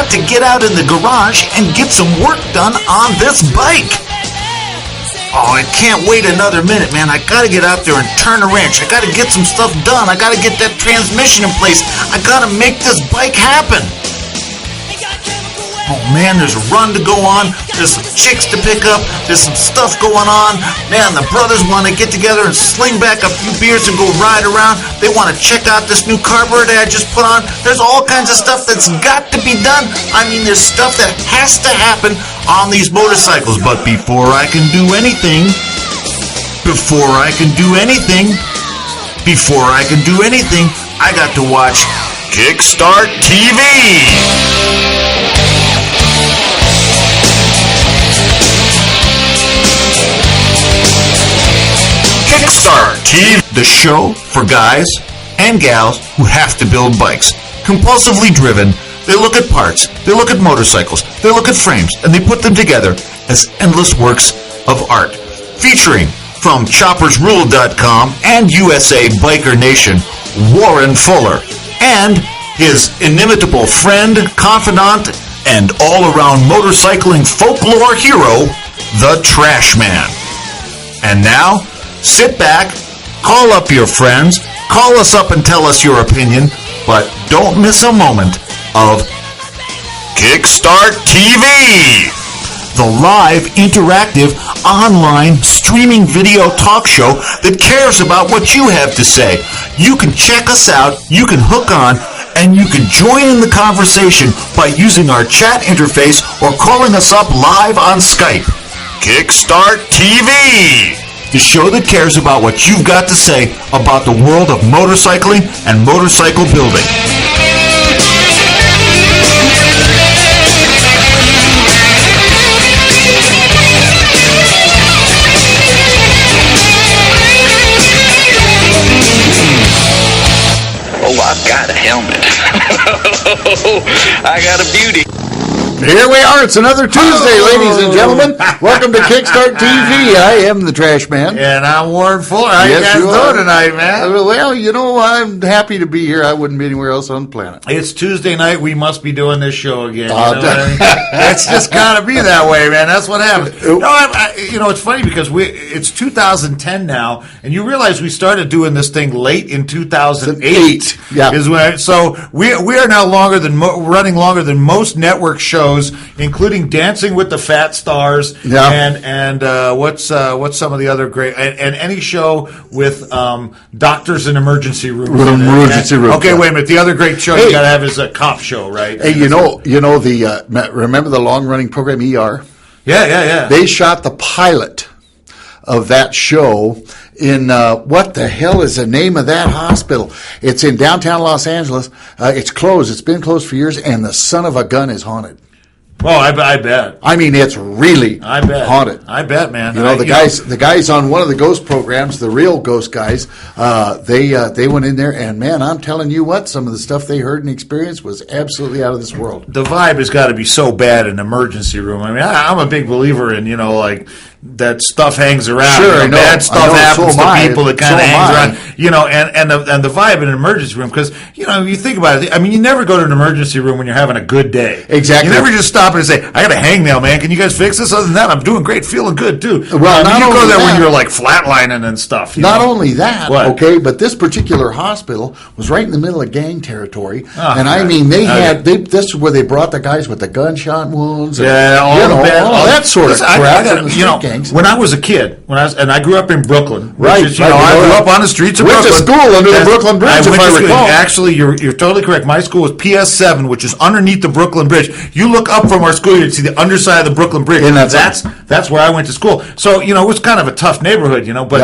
got to get out in the garage and get some work done on this bike. Oh, I can't wait another minute, man. I gotta get out there and turn a wrench. I gotta get some stuff done. I gotta get that transmission in place. I gotta make this bike happen. Oh, man, there's a run to go on. There's some chicks to pick up. There's some stuff going on. Man, the brothers want to get together and sling back a few beers and go ride around. They want to check out this new carburetor I just put on. There's all kinds of stuff that's got to be done. I mean, there's stuff that has to happen on these motorcycles. But before I can do anything, I got to watch Kickstart TV. KickStartTV, the show for guys and gals who have to build bikes. Compulsively driven, they look at parts, they look at motorcycles, they look at frames, and they put them together as endless works of art. Featuring, from choppersrule.com and USA Biker Nation, Warren Fuller, and his inimitable friend, confidant, and all-around motorcycling folklore hero, the Trash Man. And now, sit back, call up your friends, call us up and tell us your opinion, but don't miss a moment of Kickstart TV, the live, interactive, online, streaming video talk show that cares about what you have to say. You can check us out, you can hook on, and you can join in the conversation by using our chat interface or calling us up live on Skype. Kickstart TV, the show that cares about what you've got to say about the world of motorcycling and motorcycle building. Oh, I've got a helmet. I got a beauty. Here we are. It's another Tuesday, ladies and gentlemen. Welcome to Kickstart TV. I am the Trash Man. And I'm Warren Fuller. How you guys doing tonight, man? Well, you know, I'm happy to be here. I wouldn't be anywhere else on the planet. It's Tuesday night. We must be doing this show again. You know what I mean? It's just got to be that way, man. That's what happens. No, you know, it's funny because it's 2010 now, and you realize we started doing this thing late in 2008. Yeah. So we are now running longer than most network shows, including Dancing with the Fat Stars, and what's some of the other great, and any show with doctors in emergency rooms. Okay, wait a minute. The other great show you got to have is a cop show, right? Hey, remember the long-running program ER? Yeah. They shot the pilot of that show in what the hell is the name of that hospital? It's in downtown Los Angeles. It's closed. It's been closed for years, and the son of a gun is haunted. Oh, I bet. I mean, it's really haunted. I bet, man. You know, the guys on one of the ghost programs, the real ghost guys, they went in there, and man, I'm telling you what, some of the stuff they heard and experienced was absolutely out of this world. The vibe has got to be so bad in an emergency room. I mean, I'm a big believer in, like, that stuff hangs around. Sure, bad stuff happens to people that kind of hangs around. And the vibe in an emergency room, because you think about it. I mean, you never go to an emergency room when you're having a good day. Exactly. You never just stop and say, "I got a hangnail, man. Can you guys fix this?" Other than that, I'm doing great, feling good too. Well, you go there when you're like flatlining and stuff. Not only that, okay, but this particular hospital was right in the middle of gang territory, I mean, this is where they brought the guys with the gunshot wounds, and, all that sort of crap. When I was a kid, and I grew up in Brooklyn, right? I grew up on the streets of Brooklyn. Went to school under the Brooklyn Bridge, if I recall. Actually, you're totally correct. My school was PS7, which is underneath the Brooklyn Bridge. You look up from our school, you'd see the underside of the Brooklyn Bridge. And that's where I went to school. So it was kind of a tough neighborhood, But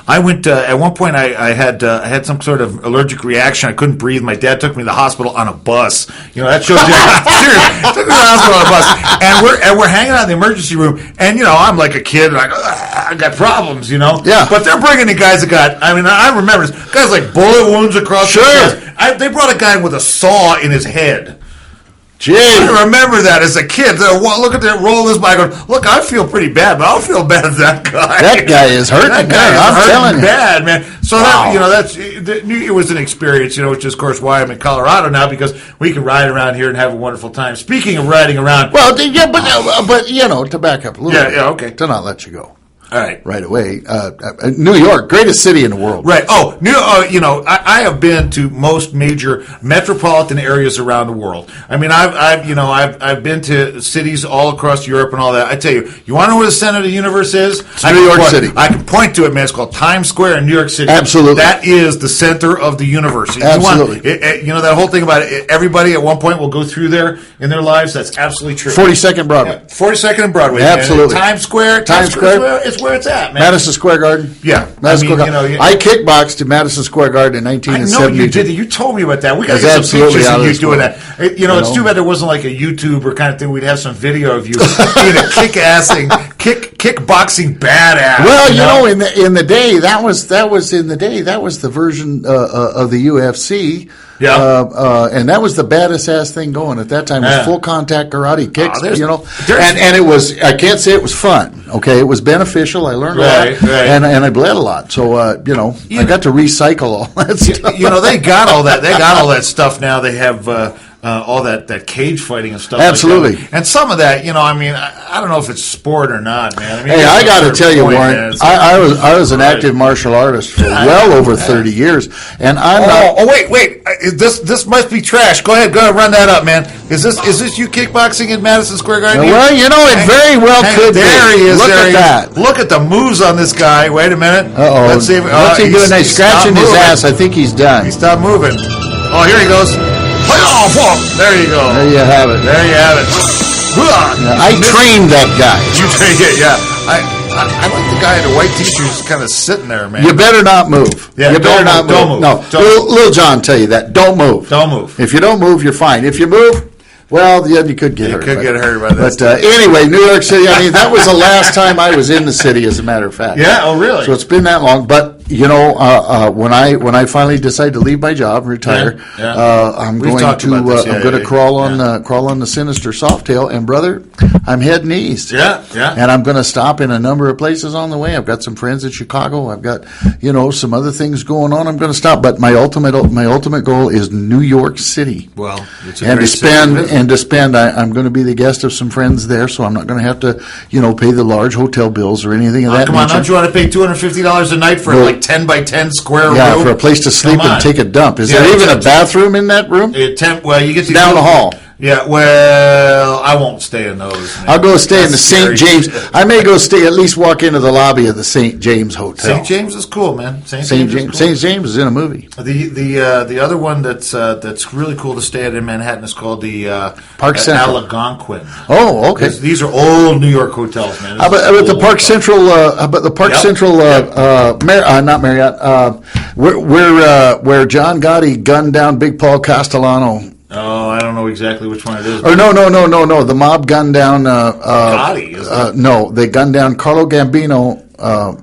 I went at one point. I had some sort of allergic reaction. I couldn't breathe. My dad took me to the hospital on a bus. That shows you. Seriously, took me to the hospital on a bus, and we're hanging out in the emergency room, and I'm like a kid. I got problems, Yeah. But they're bringing in guys that got, I remember this, guys like bullet wounds across the chest. They brought a guy with a saw in his head. Gee. I remember that as a kid. Look at that, rolling this bike. Look, I feel pretty bad, but I don't feel bad as that guy. That guy is hurting. That guy is hurting bad, man. So that it was an experience, which is of course why I'm in Colorado now, because we can ride around here and have a wonderful time. Speaking of riding around, well, yeah, but to back up a little bit, okay, to not let you go. All right away. New York, greatest city in the world. Right. Oh, I have been to most major metropolitan areas around the world. I mean, I've been to cities all across Europe and all that. I tell you, you want to know where the center of the universe is? It's New York City. I can point to it, man. It's called Times Square in New York City. Absolutely. That is the center of the universe. Absolutely. That whole thing about it, everybody at one point will go through there in their lives. That's absolutely true. 42nd Broadway. Yeah, 42nd and Broadway. Absolutely. Times Square. It's where it's at, man. Madison Square Garden. Yeah. Madison Square Garden. I kickboxed in Madison Square Garden in 1972. I know you did. You told me about that. We got to get some pictures of you doing that. It's too bad there wasn't like a YouTuber kind of thing. We'd have some video of you being a kickboxing badass. Well, in the day, that was the version of the UFC. Yeah. And that was the baddest ass thing going at that time. It was full contact karate kicks, and it was, I can't say it was fun. Okay. It was beneficial. I learned a lot. Right. And I bled a lot. So, I got to recycle all that stuff. They got all that. They got all that stuff now. They have, all that cage fighting and stuff. Absolutely. Like that. And some of that, I don't know if it's sport or not, man. Hey, I got to tell you, Warren, I was an active martial artist for well over 30 years, and I'm not. Oh, wait! This must be trash. Go ahead, run that up, man. Is this you kickboxing in Madison Square Garden? Well, it very well could be. There he is. Look at that. Look at the moves on this guy. Wait a minute. Uh-oh. Let's see. What's he doing? He's scratching his ass. I think he's done. He stopped moving. Oh, here he goes. There you go. There you have it. Yeah, I trained that guy. You trained it, yeah. I like the guy in the white t-shirt who's kind of sitting there, man. You better not move. Yeah, you better not move. Don't move. No, Little John tell you that. Don't move. Don't move. If you don't move, you're fine. If you move, well, yeah, you could get hurt. You could get hurt by that. But anyway, New York City, that was the last time I was in the city, as a matter of fact. Yeah, oh, really? So it's been that long. But, when I finally decide to leave my job and retire, I'm going to crawl on the sinister Softail. And, brother, I'm heading east. Yeah. And I'm going to stop in a number of places on the way. I've got some friends in Chicago. I've got, some other things going on. I'm going to stop. But my ultimate goal is New York City. Well, it's a great city. And to spend, I'm going to be the guest of some friends there, so I'm not going to have to, pay the large hotel bills or anything of that nature. Come on, don't you want to pay $250 a night for 10 by 10 square room? Yeah, for a place to sleep and take a dump. Is there even a bathroom in that room? You get to down the hall. Yeah, well, I won't stay in those. Man. I'll go stay in the St. James. I may go stay, at least walk into the lobby of the St. James Hotel. St. James is cool, man. St. James is in a movie. The other one that's really cool to stay at in Manhattan is called the Park Central Algonquin. Oh, okay. These are old New York hotels, man. But the Park Central, not Marriott, where John Gotti gunned down Big Paul Castellano. Oh, I don't know exactly which one it is. Or no. The mob gunned down. Gotti, isn't it? No, they gunned down Carlo Gambino. I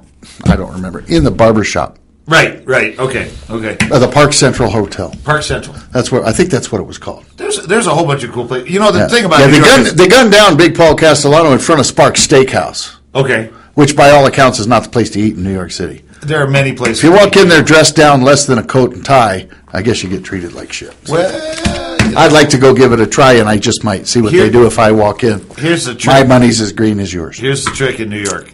don't remember, in the barbershop. Right. Okay. The Park Central Hotel. Park Central. I think that's what it was called. There's a whole bunch of cool places. The thing about they gunned down Big Paul Castellano in front of Sparks Steakhouse. Okay. Which, by all accounts, is not the place to eat in New York City. There are many places. If you walk in there dressed down less than a coat and tie, I guess you get treated like shit. So. Well, I'd like to go give it a try, and I just might see what they do if I walk in. Here's the trick. My money's as green as yours. Here's the trick in New York.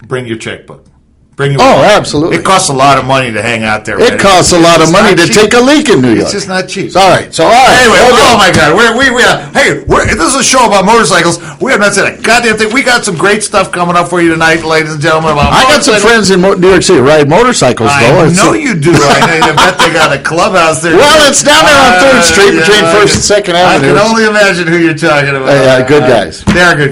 Bring your checkbook. Absolutely. It costs a lot of money to hang out there. It costs a lot of money to take a leak in New York. It's just not cheap. All right. Anyway, oh my God, this is a show about motorcycles. We have not said a goddamn thing. We got some great stuff coming up for you tonight, ladies and gentlemen. I got some friends in New York City ride motorcycles, though. I know you do. I bet they got a clubhouse there. Well, it's down there on 3rd Street between 1st and 2nd Avenue. I can only imagine who you're talking about. Good guys. They are good guys.